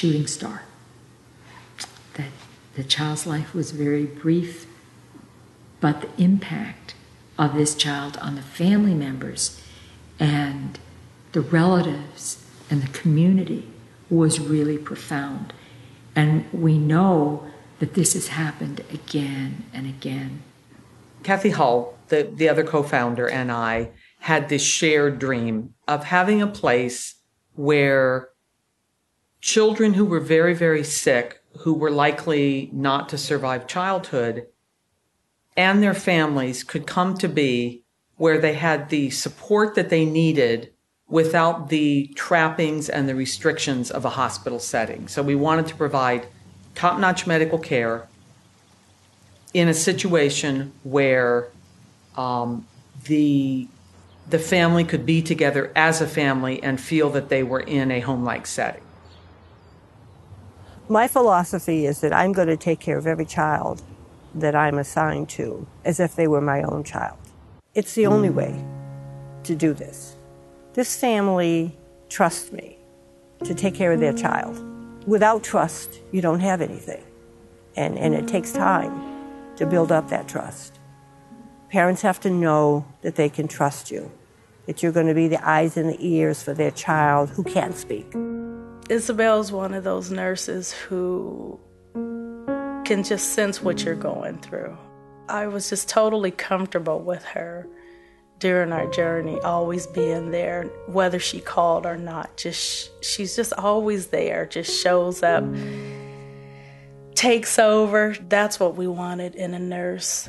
shooting star. That the child's life was very brief, but the impact of this child on the family members and the relatives and the community was really profound. And we know that this has happened again and again. Kathy Hull, the other co-founder, and I had this shared dream of having a place where children who were very, very sick, who were likely not to survive childhood, and their families could come to be where they had the support that they needed without the trappings and the restrictions of a hospital setting. So we wanted to provide top-notch medical care in a situation where the family could be together as a family and feel that they were in a home-like setting. My philosophy is that I'm going to take care of every child that I'm assigned to as if they were my own child. It's the only way to do this. This family trusts me to take care of their child. Without trust, you don't have anything. And it takes time to build up that trust. Parents have to know that they can trust you, that you're going to be the eyes and the ears for their child who can't speak. Isabel's one of those nurses who can just sense what you're going through. I was just totally comfortable with her during our journey, always being there, whether she called or not. She's just always there, just shows up, takes over. That's what we wanted in a nurse.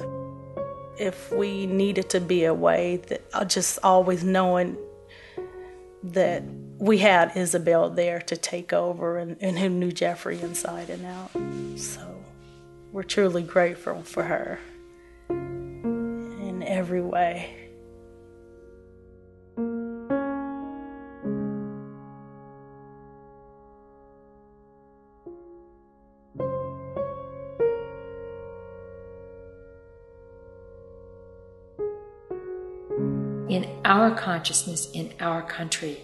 If we needed to be away, just always knowing that we had Isabel there to take over and who knew Jeffrey inside and out. So we're truly grateful for her in every way. In our consciousness, in our country,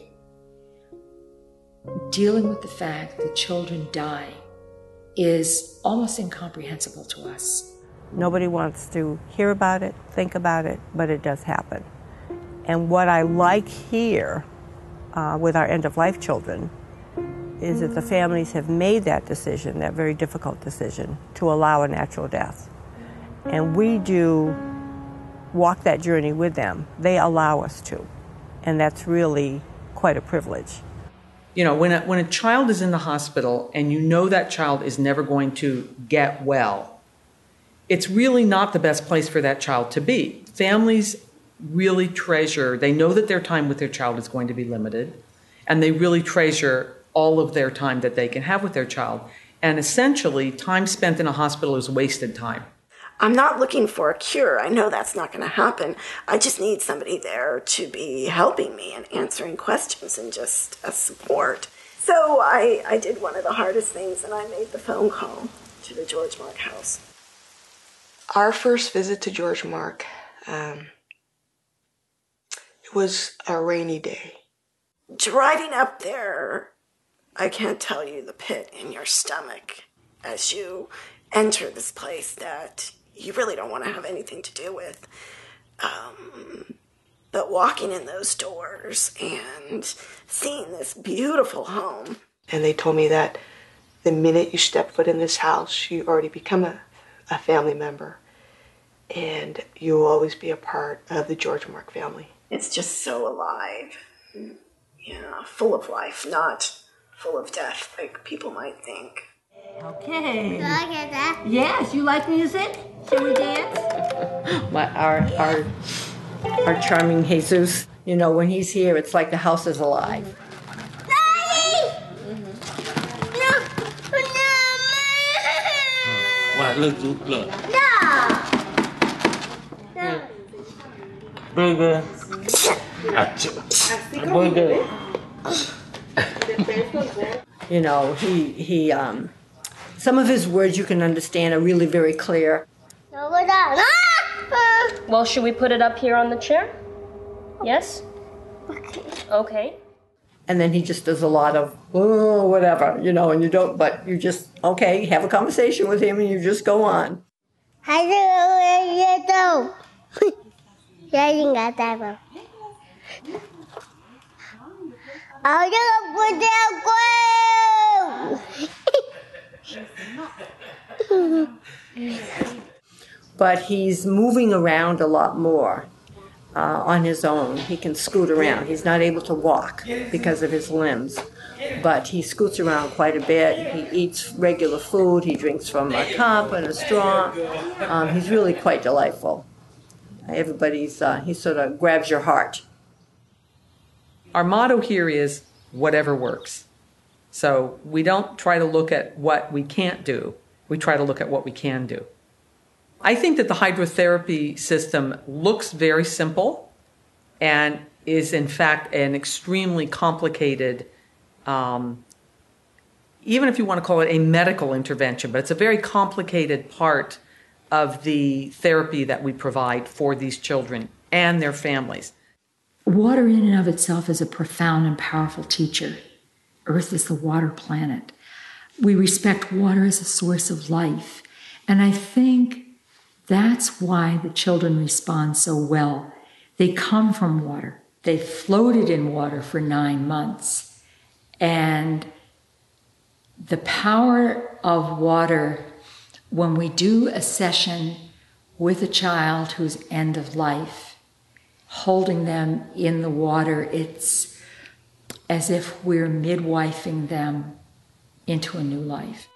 dealing with the fact that children die is almost incomprehensible to us. Nobody wants to hear about it, think about it, but it does happen. And what I like here with our end-of-life children is that the families have made that decision, that very difficult decision, to allow a natural death. And we do walk that journey with them. They allow us to. And that's really quite a privilege. You know, when a child is in the hospital and you know that child is never going to get well, it's really not the best place for that child to be. Families really treasure, they know that their time with their child is going to be limited, and they really treasure all of their time that they can have with their child. And essentially, time spent in a hospital is wasted time. I'm not looking for a cure. I know that's not going to happen. I just need somebody there to be helping me and answering questions and just a support. So I did one of the hardest things, and I made the phone call to the George Mark house. Our first visit to George Mark, it was a rainy day. Driving up there, I can't tell you the pit in your stomach as you enter this place that you really don't want to have anything to do with. But walking in those doors and seeing this beautiful home. And they told me that the minute you step foot in this house, you already become a family member. And you will always be a part of the George Mark family. It's just so alive. Yeah, full of life, not full of death like people might think. Okay. Can I get that? Yes, you like music? Shall we dance? Our charming Jesus, you know, when he's here, it's like the house is alive. Daddy! No! What? Look. No! Burger. Burger. You know, he some of his words you can understand are really very clear. Well, should we put it up here on the chair? Yes? Okay. Okay. And then he just does a lot of, oh, whatever, you know, and you don't, but you just, okay, have a conversation with him and you just go on. But he's moving around a lot more on his own. He can scoot around. He's not able to walk because of his limbs, but he scoots around quite a bit. He eats regular food. He drinks from a cup and a straw. He's really quite delightful. Everybody's, he sort of grabs your heart. Our motto here is whatever works. So we don't try to look at what we can't do. We try to look at what we can do. I think that the hydrotherapy system looks very simple and is in fact an extremely complicated, even if you want to call it a medical intervention, but it's a very complicated part of the therapy that we provide for these children and their families. Water in and of itself is a profound and powerful teacher. Earth is the water planet. We respect water as a source of life. And I think that's why the children respond so well. They come from water. They floated in water for 9 months. And the power of water, when we do a session with a child who's end of life, holding them in the water, it's as if we're midwifing them into a new life.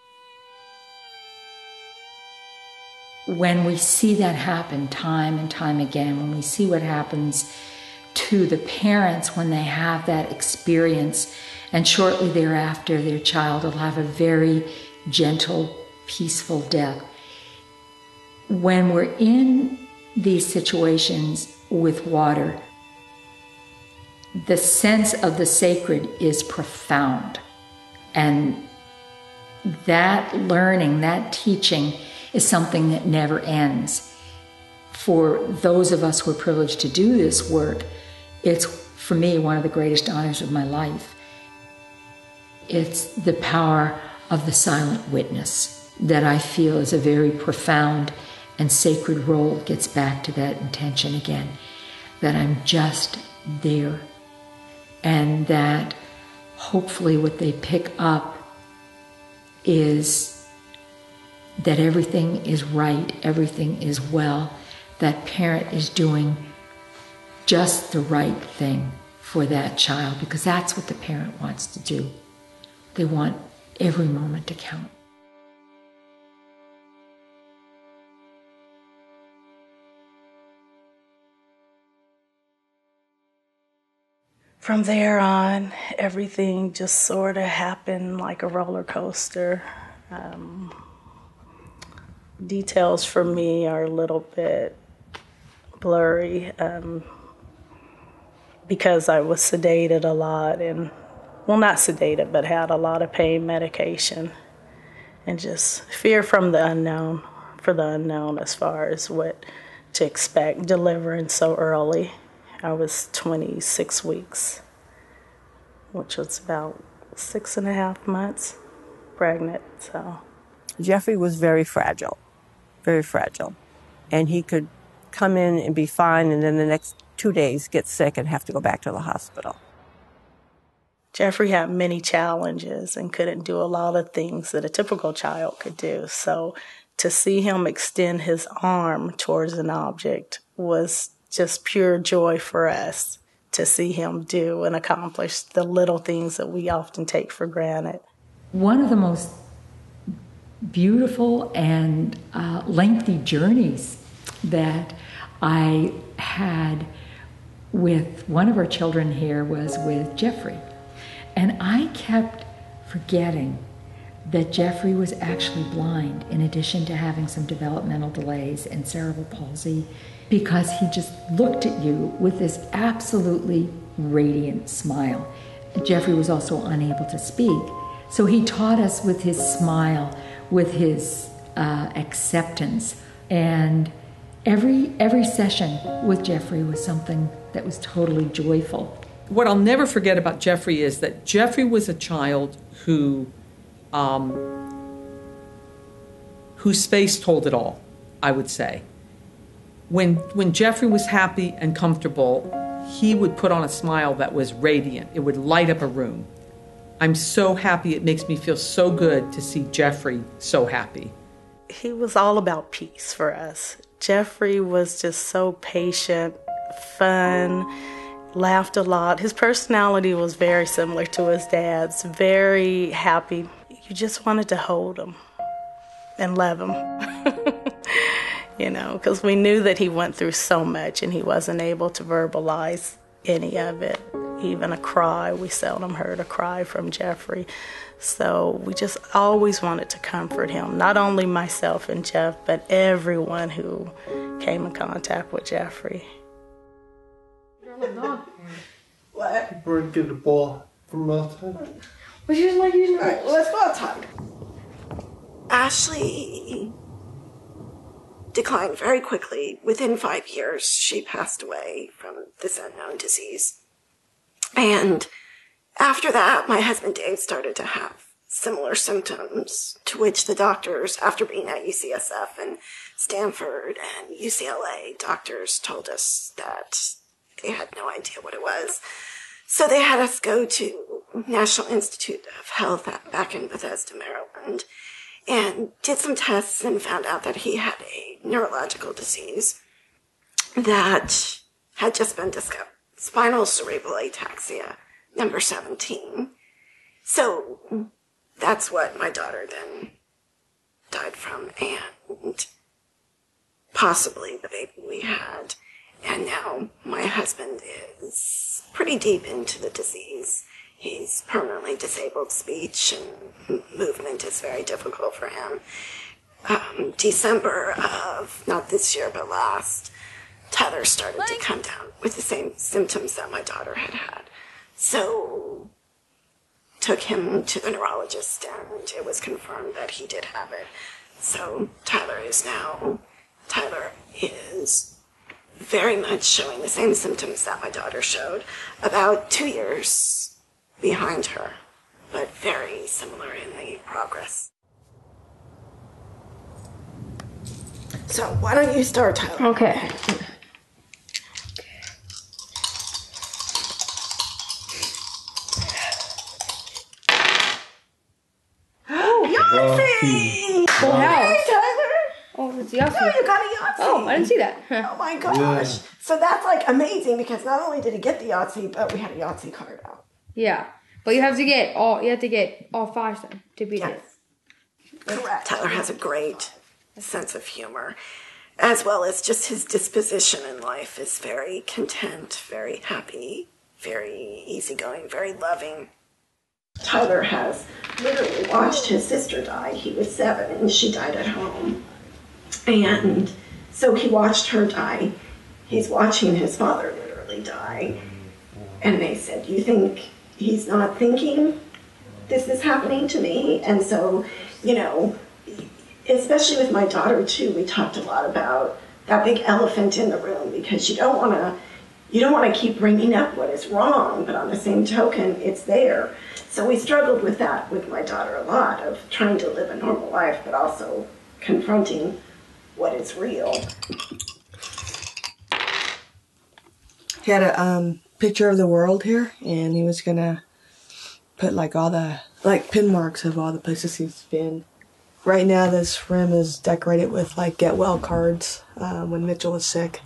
When we see that happen time and time again, when we see what happens to the parents when they have that experience, and shortly thereafter their child will have a very gentle, peaceful death. When we're in these situations with water, the sense of the sacred is profound. And that learning, that teaching is something that never ends. For those of us who are privileged to do this work, it's, for me, one of the greatest honors of my life. It's the power of the silent witness that I feel is a very profound and sacred role. It gets back to that intention again, that I'm just there, and that hopefully what they pick up is that everything is right, everything is well, that parent is doing just the right thing for that child, because that's what the parent wants to do. They want every moment to count. From there on, everything just sort of happened like a roller coaster. Details for me are a little bit blurry because I was sedated a lot, and, well, not sedated, but had a lot of pain medication, and just fear from the unknown, for the unknown as far as what to expect delivering so early. I was 26 weeks, which was about 6.5 months pregnant. So Jeffrey was very fragile, and he could come in and be fine, and then the next 2 days get sick and have to go back to the hospital. Jeffrey had many challenges and couldn't do a lot of things that a typical child could do. So to see him extend his arm towards an object was just pure joy for us, to see him do and accomplish the little things that we often take for granted. One of the most beautiful and lengthy journeys that I had with one of our children here was with Jeffrey. And I kept forgetting that Jeffrey was actually blind, in addition to having some developmental delays and cerebral palsy, because he just looked at you with this absolutely radiant smile. Jeffrey was also unable to speak, so he taught us with his smile, with his acceptance. And every session with Jeffrey was something that was totally joyful. what I'll never forget about Jeffrey is that Jeffrey was a child whose face told it all, I would say. When Jeffrey was happy and comfortable, he would put on a smile that was radiant. It would light up a room. I'm so happy. It makes me feel so good to see Jeffrey so happy. He was all about peace for us. Jeffrey was just so patient, fun, laughed a lot. His personality was very similar to his dad's, very happy. You just wanted to hold him and love him, because we knew that he went through so much and he wasn't able to verbalize any of it. Even a cry, we seldom heard a cry from Jeffrey. So we just always wanted to comfort him, not only myself and Jeff, but everyone who came in contact with Jeffrey. What? We're gonna get the ball from outside. Would you like using it? Right, let's go outside. Ashley declined very quickly. Within 5 years, she passed away from this unknown disease. And after that, my husband Dave started to have similar symptoms, to which the doctors, after being at UCSF and Stanford and UCLA, doctors told us that they had no idea what it was. So they had us go to National Institute of Health back in Bethesda, Maryland, and did some tests and found out that he had a neurological disease that had just been discovered. Spinal cerebral ataxia, number 17. So that's what my daughter then died from, and possibly the baby we had. And now my husband is pretty deep into the disease. He's permanently disabled. Speech and movement is very difficult for him. December of, not this year, but last, Tyler started to come down with the same symptoms that my daughter had had. So took him to the neurologist, and it was confirmed that he did have it. So Tyler is very much showing the same symptoms that my daughter showed, about 2 years behind her, but very similar in the progress. So why don't you start, Tyler? Okay. Yahtzee! Full house. Hey, Tyler! Oh, it's Yahtzee. No, you got a Yahtzee. Oh, I didn't see that. Oh my gosh. So that's like amazing, because not only did he get the Yahtzee, but we had a Yahtzee card out. Yeah, but you have to get all 5 then to beat it. Correct. Tyler has a great sense of humor, as well as just his disposition in life is very content, very happy, very easygoing, very loving. Tyler has literally watched his sister die. He was 7 and she died at home. And so he watched her die. He's watching his father literally die. And they said, "You think he's not thinking this is happening to me?" And so, especially with my daughter too, we talked a lot about that big elephant in the room, because you don't want to keep bringing up what is wrong, but on the same token, it's there. So we struggled with that with my daughter a lot, of trying to live a normal life, but also confronting what is real. He had a picture of the world here, and he was gonna put all the pin marks of all the places he's been. Right now, this room is decorated with get well cards. When Mitchell was sick,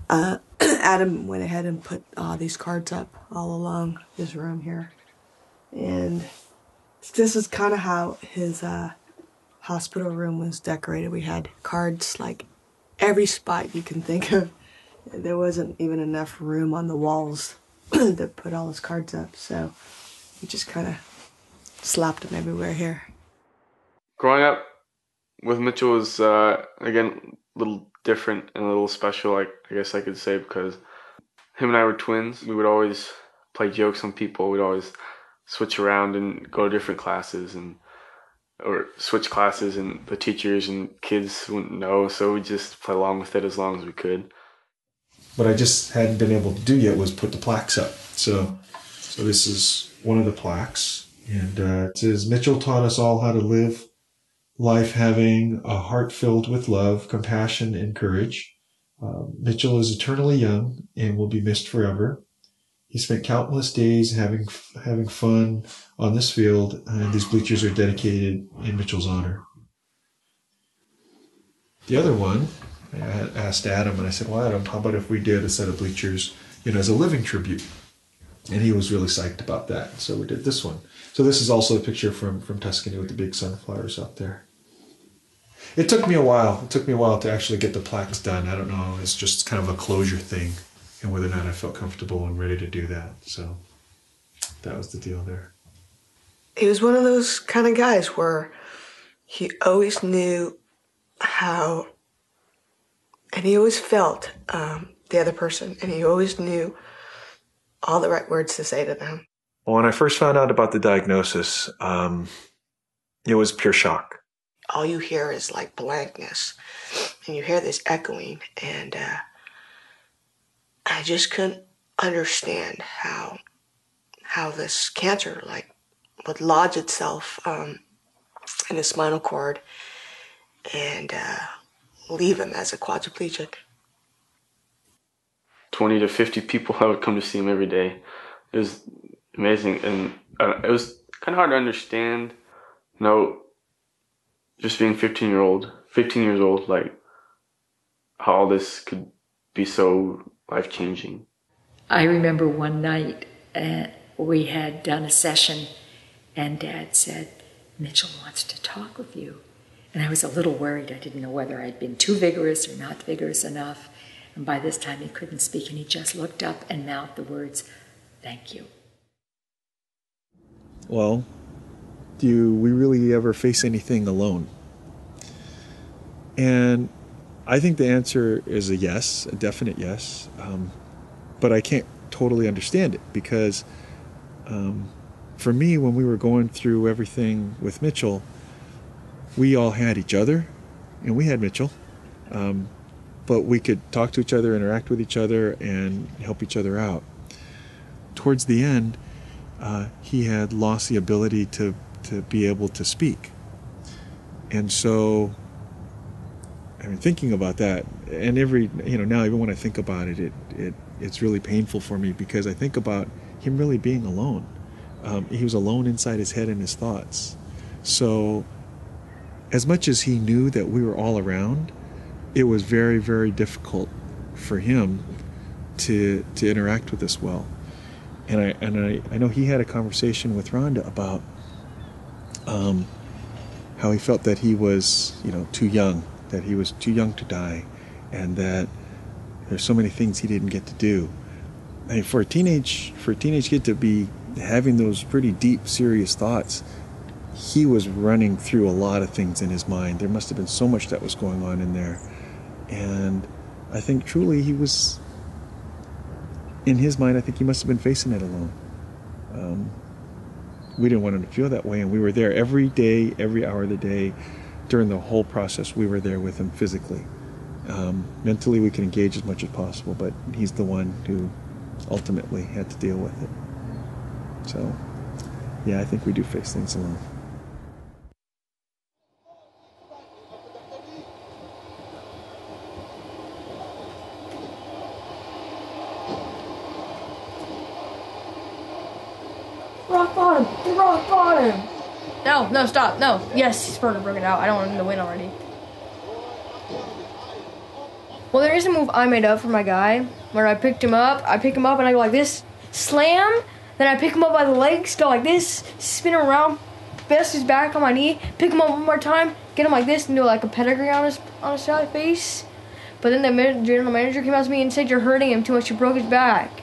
Adam went ahead and put these cards up all along his room here. And this is kind of how his hospital room was decorated. We had cards every spot you can think of. There wasn't even enough room on the walls to put all his cards up, so we just kind of slapped them everywhere here. Growing up with Mitchell was, again, a little different and a little special, I guess I could say, because him and I were twins. We would always play jokes on people. We'd always switch around and go to different classes, or switch classes, and the teachers and kids wouldn't know, so we'd just play along with it as long as we could. what I just hadn't been able to do yet was put the plaques up. So this is one of the plaques. And it says, Mitchell taught us all how to live life having a heart filled with love, compassion, and courage. Mitchell is eternally young and will be missed forever. He spent countless days having fun on this field, and these bleachers are dedicated in Mitchell's honor. The other one, I had asked Adam, and I said, well, Adam, how about if we did a set of bleachers, as a living tribute? And he was really psyched about that. So we did this one. So this is also a picture from Tuscany with the big sunflowers up there. It took me a while. It took me a while to actually get the plaques done. I don't know. It's just kind of a closure thing, and whether or not I felt comfortable and ready to do that. So that was the deal there. He was one of those kind of guys where he always knew how, and he always felt the other person, and he always knew all the right words to say to them. Well, when I first found out about the diagnosis, it was pure shock. All you hear is like blankness, and you hear this echoing, and I just couldn't understand how this cancer would lodge itself in his spinal cord and leave him as a quadriplegic. 20 to 50 people that would come to see him every day. It was amazing, and it was kind of hard to understand. Just being 15 years old, like how all this could be so life-changing. I remember one night we had done a session, and Dad said, Mitchell wants to talk with you. And I was a little worried. I didn't know whether I'd been too vigorous or not vigorous enough. And by this time he couldn't speak, and he just looked up and mouthed the words, "Thank you." Well, do we really ever face anything alone? And I think the answer is a yes, a definite yes. But I can't totally understand it because for me, when we were going through everything with Mitchell, we all had each other, and we had Mitchell. But we could talk to each other, interact with each other, and help each other out. Towards the end, he had lost the ability to be able to speak. And so, thinking about that, and now even when I think about it, it's really painful for me because I think about him really being alone. He was alone inside his head and his thoughts. So, as much as he knew that we were all around, it was very, very difficult for him to interact with us well. And I know he had a conversation with Rhonda about how he felt that he was, too young, that he was too young to die, and that there's so many things he didn't get to do. For a teenage kid to be having those pretty deep, serious thoughts, he was running through a lot of things in his mind. There must have been so much that was going on in there. And I think truly he was, in his mind, I think he must have been facing it alone. We didn't want him to feel that way, and we were there every day, every hour of the day. During the whole process, we were there with him physically. Mentally, we could engage as much as possible, but he's the one who ultimately had to deal with it. So, yeah, I think we do face things alone. Rock bottom! Rock bottom! No, stop, no. Yes, he's broke it out. I don't want him to win already. Well, there is a move I made up for my guy, where I pick him up and I go like this, slam, then I pick him up by the legs, go like this, spin him around, best his back on my knee, pick him up one more time, get him like this, and do like a pedigree on his face. But then the general manager came out to me and said, "You're hurting him too much, you broke his back."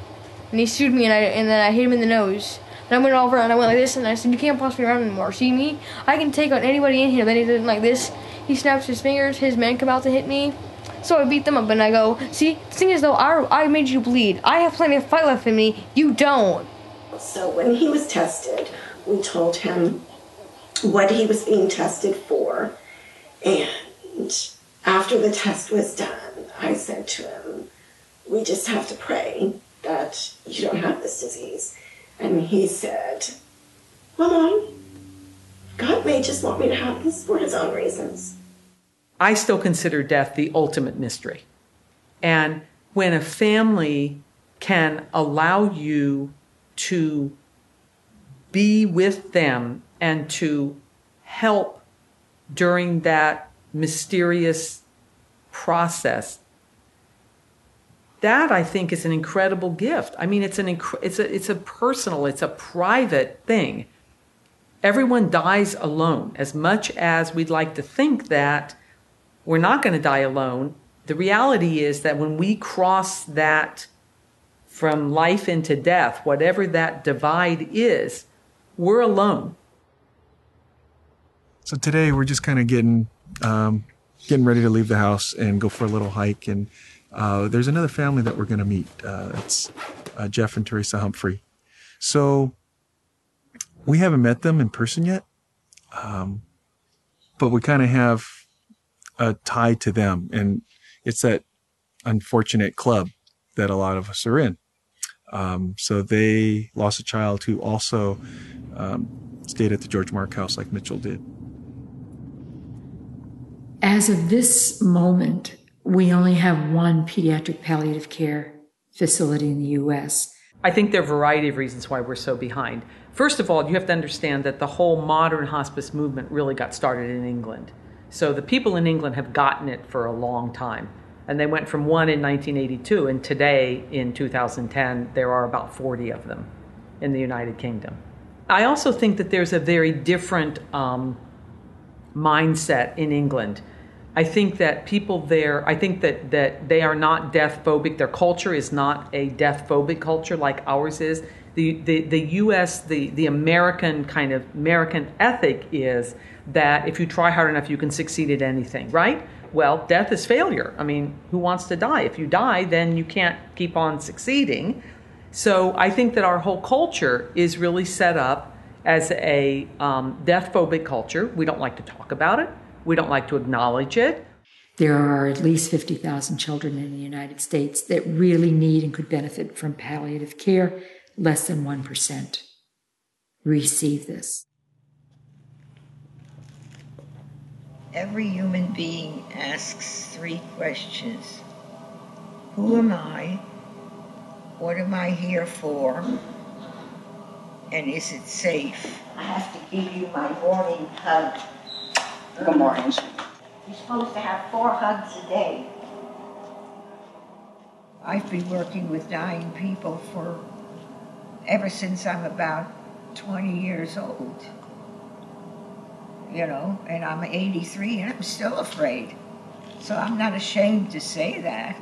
And he sued me, and then I hit him in the nose. Then I went over and I went like this, and I said, "You can't boss me around anymore. See me? I can take on anybody in here." Then he did it like this. He snaps his fingers. His men come out to hit me. So I beat them up, and I go, "See, the thing is, though, I made you bleed. I have plenty of fight left in me. You don't." So when he was tested, we told him what he was being tested for. And after the test was done, I said to him, we just have to pray that you don't have this disease. And he said, well, Mom, God may just want me to have this for his own reasons. I still consider death the ultimate mystery. And when a family can allow you to be with them and to help during that mysterious process, that I think is an incredible gift. I mean, it's a personal, it's a private thing. Everyone dies alone. As much as we'd like to think that we're not going to die alone, the reality is that when we cross that from life into death, whatever that divide is, we're alone. So today we're just kind of getting ready to leave the house and go for a little hike. And there's another family that we're going to meet. It's Jeff and Teresa Humphrey. So we haven't met them in person yet, but we kind of have a tie to them. And it's that unfortunate club that a lot of us are in. So they lost a child who also stayed at the George Mark House like Mitchell did. As of this moment, we only have one pediatric palliative care facility in the U.S. I think there are a variety of reasons why we're so behind. First of all, you have to understand that the whole modern hospice movement really got started in England. So the people in England have gotten it for a long time. And they went from one in 1982, and today, in 2010, there are about 40 of them in the United Kingdom. I also think that there's a very different mindset in England. I think that people there, I think that they are not death phobic. Their culture is not a death phobic culture like ours is. The U.S., the American kind of American ethic is that if you try hard enough, you can succeed at anything, right? Well, death is failure. I mean, who wants to die? If you die, then you can't keep on succeeding. So I think that our whole culture is really set up as a death-phobic culture. We don't like to talk about it. We don't like to acknowledge it. There are at least 50,000 children in the United States that really need and could benefit from palliative care. Less than 1% receive this. Every human being asks 3 questions. Who am I? What am I here for? And is it safe? I have to give you my morning hug. Good morning. You're supposed to have 4 hugs a day. I've been working with dying people ever since I'm about 20 years old. You know, and I'm 83 and I'm still afraid. So I'm not ashamed to say that.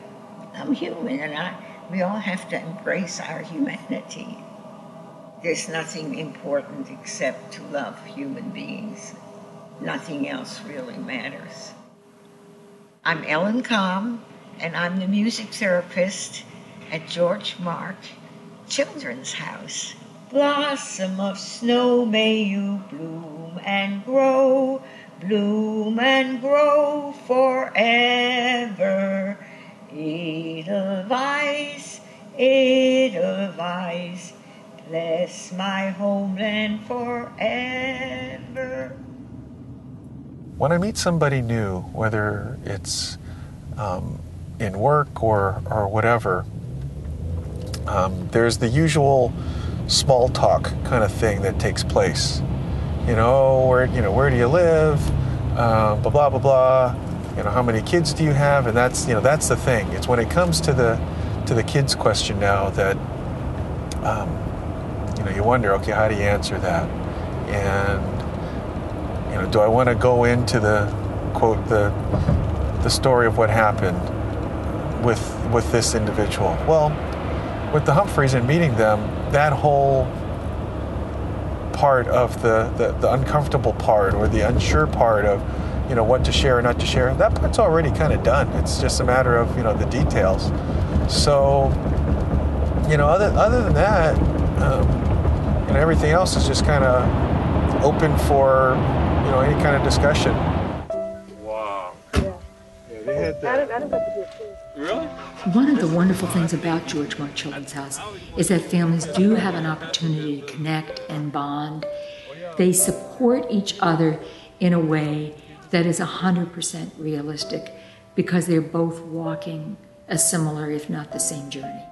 I'm human and we all have to embrace our humanity. There's nothing important except to love human beings. Nothing else really matters. I'm Ellen Combe and I'm the music therapist at George Mark Children's House. Blossom of snow, may you bloom and grow forever. Edelweiss, Edelweiss, bless my homeland forever. When I meet somebody new, whether it's in work or whatever, there's the usual small talk kind of thing that takes place. Where do you live? Blah blah blah blah. How many kids do you have? And that's the thing. It's when it comes to the kids question now that you wonder, okay, how do you answer that? And do I want to go into the story of what happened with this individual? Well, with the Humphreys and meeting them, that whole part of the uncomfortable part or the unsure part of what to share or not to share, that part's already kind of done. It's just a matter of the details. So other than that, everything else is just kind of open for any kind of discussion. Wow. Yeah, they had that. I don't got the gift. Really? One of the wonderful things about George Moore Children's House is that families do have an opportunity to connect and bond. They support each other in a way that is 100% realistic because they're both walking a similar, if not the same, journey.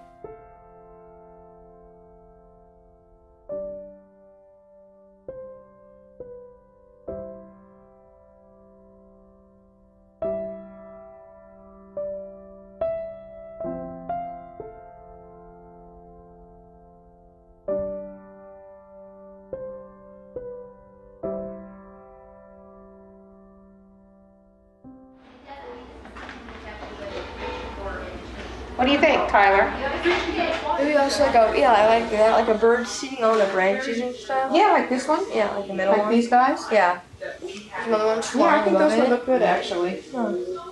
What do you think, Tyler? Maybe also like a bird sitting on the branches and stuff. Yeah, like this one? Yeah, like the middle Like one. these guys? Yeah. There's another one Yeah, I flying think above those would it. look good, actually. So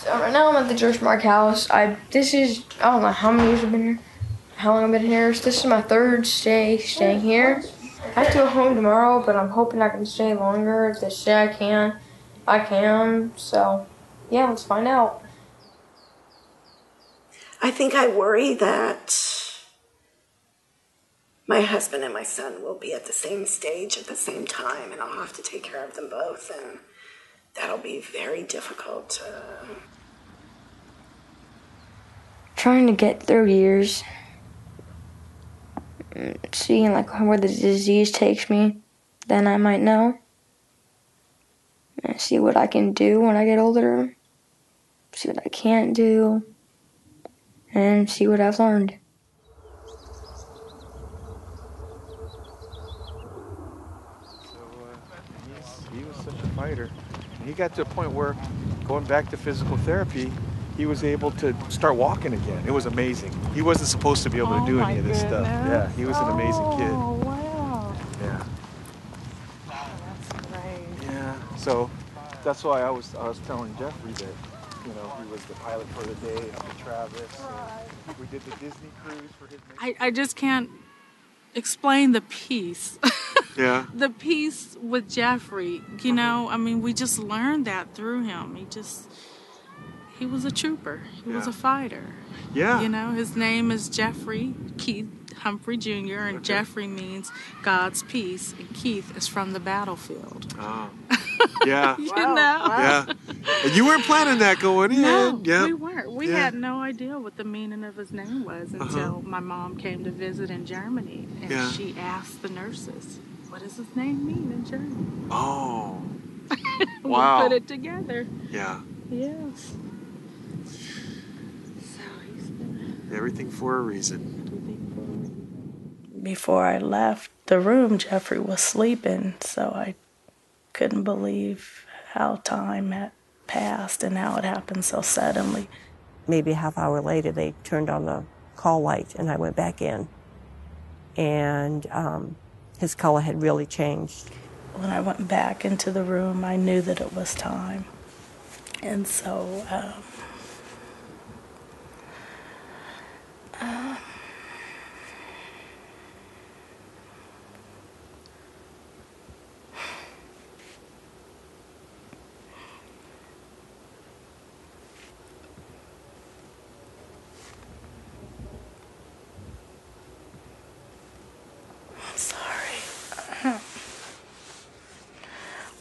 right now I'm at the George Mark house. I don't know how many years I've been here, how long I've been here. So this is my third staying here. I have to go home tomorrow, but I'm hoping I can stay longer. If they say I can. So yeah, let's find out. I think I worry that my husband and my son will be at the same stage at the same time, and I'll have to take care of them both, and that'll be very difficult. Trying to get through years, seeing like where the disease takes me, then I might know. And see what I can do when I get older. See what I can't do. And see what I've learned. He was such a fighter. And he got to a point where, going back to physical therapy, he was able to start walking again. It was amazing. He wasn't supposed to be able to do any of this stuff. Yeah, he was an amazing kid. Oh, wow. Yeah. That's great. Yeah. So that's why I was telling Jeffrey that, you know, he was the pilot for the day up in Travis. And we did the Disney cruise for his. I just can't explain the peace. Yeah. The peace with Jeffrey, you know, I mean, we just learned that through him. He was a trooper. He was a fighter. Yeah. You know, his name is Jeffrey Keith Humphrey Jr., and Jeffrey means God's peace, and Keith is from the battlefield. Oh. Yeah. You know? Yeah. And you weren't planning that going in. No, Yep. we weren't. We had no idea what the meaning of his name was until my mom came to visit in Germany, and she asked the nurses, what does his name mean in German? Oh. Wow. We put it together. Yeah. Yes. Everything for a reason. Before I left the room, Jeffrey was sleeping, so I couldn't believe how time had passed and how it happened so suddenly. Maybe a half hour later, they turned on the call light, and I went back in. And his color had really changed. When I went back into the room, I knew that it was time. And so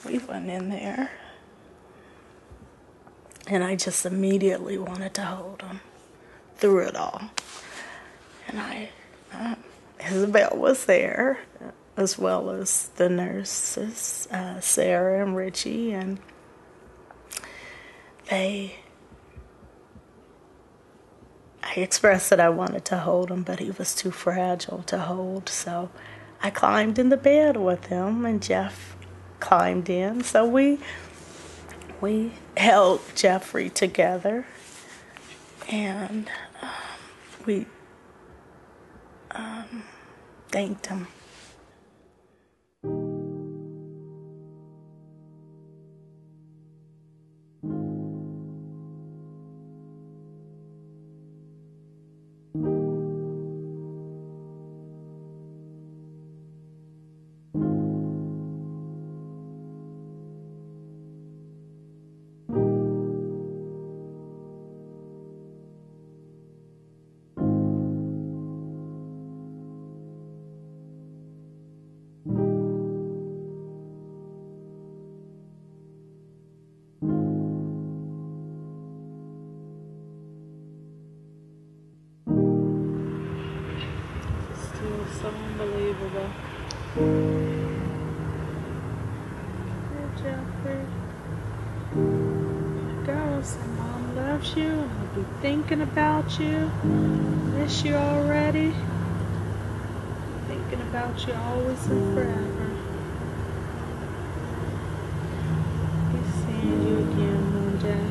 we went in there, and I just immediately wanted to hold him through it all. And Isabel was there, as well as the nurses, Sarah and Richie, and I expressed that I wanted to hold him, but he was too fragile to hold, so I climbed in the bed with him, and Jeff climbed in. So we held Jeffrey together, and we thanked him. go. Hey, Jeffrey. Go. Say Mom loves you. I'll be thinking about you. Miss you already. Thinking about you always and forever. Be seeing you again one day.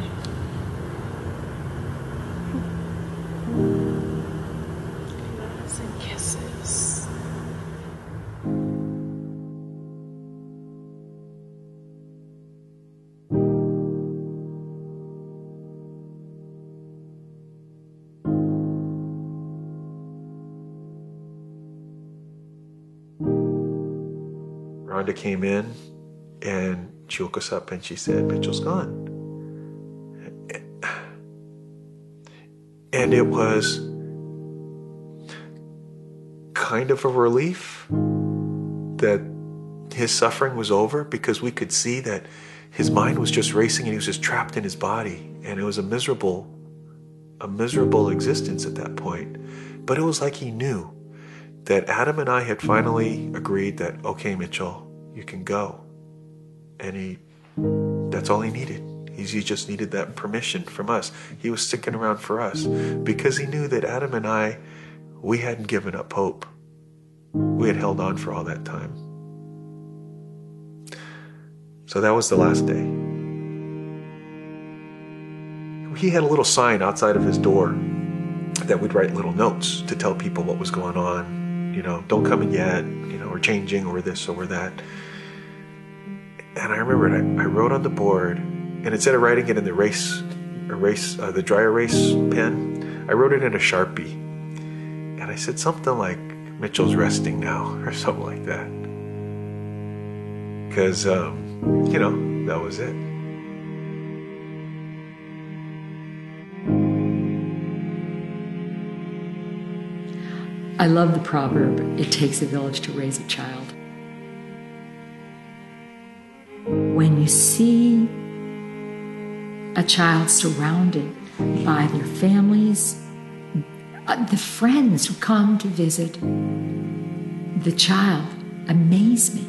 Loves and kisses. Rhonda came in and she woke us up and she said, Mitchell's gone. And it was kind of a relief that his suffering was over, because we could see that his mind was just racing and he was just trapped in his body. And it was a miserable existence at that point. But it was like he knew that Adam and I had finally agreed that, okay, Mitchell, you can go. And that's all he needed. He just needed that permission from us. He was sticking around for us because he knew that Adam and I, we hadn't given up hope. We had held on for all that time. So that was the last day. He had a little sign outside of his door that we'd write little notes to tell people what was going on. You know, don't come in yet, you know, we're changing, or this, or that. And I remember I wrote on the board, and instead of writing it in the dry erase pen, I wrote it in a Sharpie. And I said something like, Mitchell's resting now, or something like that. Because, you know, that was it. I love the proverb, it takes a village to raise a child. When you see a child surrounded by their families, the friends who come to visit the child amaze me.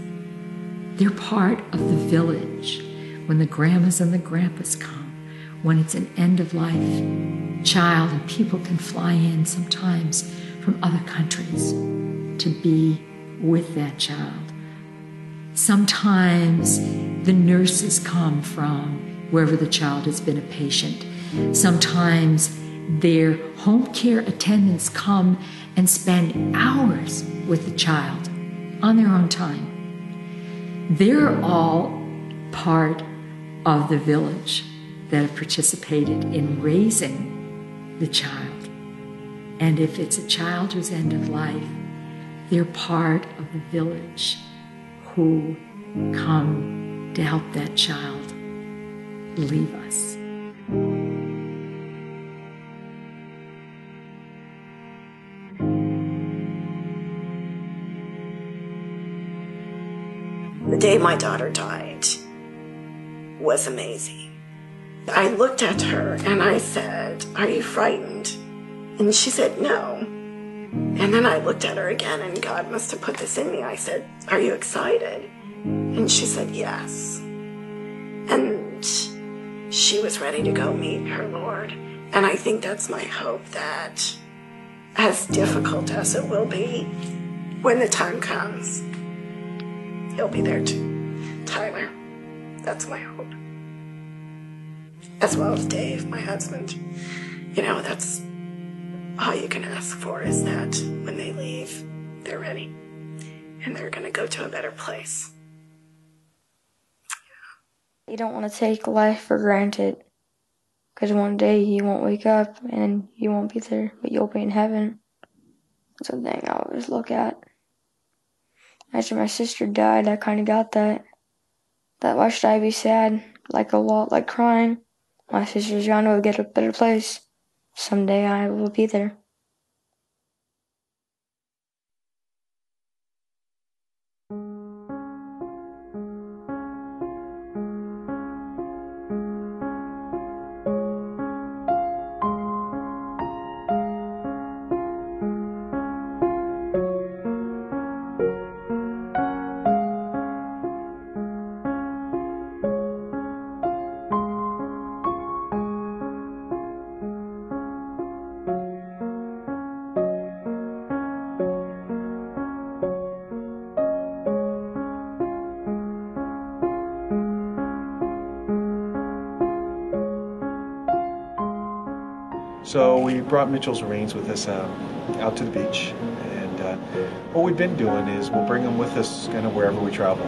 They're part of the village. When the grandmas and the grandpas come, when it's an end-of-life child, and people can fly in sometimes from other countries to be with that child. Sometimes the nurses come from wherever the child has been a patient. Sometimes their home care attendants come and spend hours with the child on their own time. They're all part of the village that have participated in raising the child. And if it's a child who's end of life, they're part of the village who come to help that child leave us. The day my daughter died was amazing. I looked at her and I said, "Are you frightened?" And she said, "No." And then I looked at her again, and God must have put this in me. I said, "Are you excited?" And she said, "Yes." And she was ready to go meet her Lord. And I think that's my hope, that as difficult as it will be, when the time comes, He'll be there too. Tyler, that's my hope. As well as Dave, my husband. You know, that's all you can ask for, is that when they leave, they're ready. And they're going to go to a better place. You don't want to take life for granted, because one day you won't wake up and you won't be there, but you'll be in heaven. That's the thing I always look at. After my sister died, I kind of got that. That why should I be sad, like a lot, like crying? My sister's gone to get a better place. Someday I will be there. So we brought Mitchell's reins with us out to the beach, and what we've been doing is we'll bring him with us kind of wherever we travel.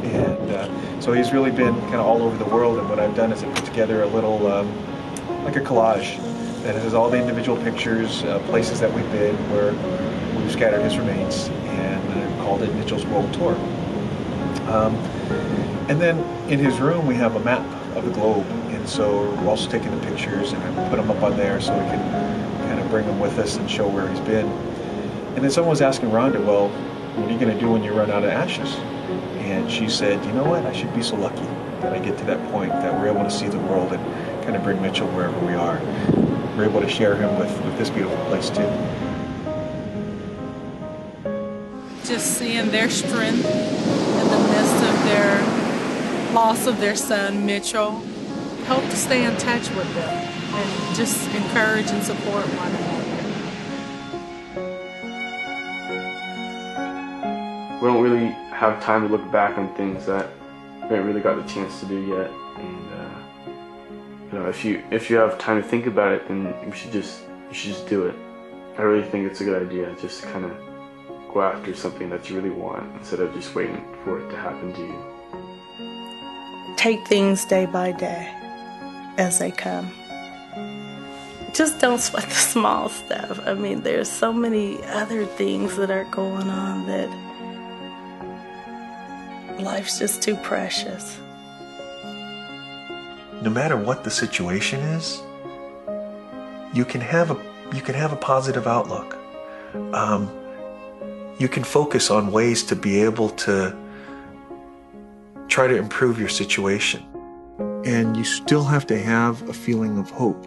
And so he's really been kind of all over the world, and what I've done is I put together a little, like a collage that has all the individual pictures, places that we've been where we've scattered his remains, and I've called it Mitchell's World Tour. And then in his room we have a map of the globe, and so we're also taking the pictures and I put them up on there so we can kind of bring him with us and show where he's been. And then someone was asking Rhonda, well, what are you going to do when you run out of ashes? And she said, you know what, I should be so lucky that I get to that point that we're able to see the world and kind of bring Mitchell wherever we are. We're able to share him with this beautiful place too. Just seeing their strength in the midst of their loss of their son, Mitchell. Hope to stay in touch with them and just encourage and support one another. We don't really have time to look back on things that we haven't really got the chance to do yet. And you know, if you have time to think about it, then you should just do it. I really think it's a good idea, just to kind of go after something that you really want instead of just waiting for it to happen to you. Take things day by day as they come. Just don't sweat the small stuff. I mean, there's so many other things that are going on that life's just too precious. No matter what the situation is, you can have a positive outlook. You can focus on ways to be able to try to improve your situation. And you still have to have a feeling of hope.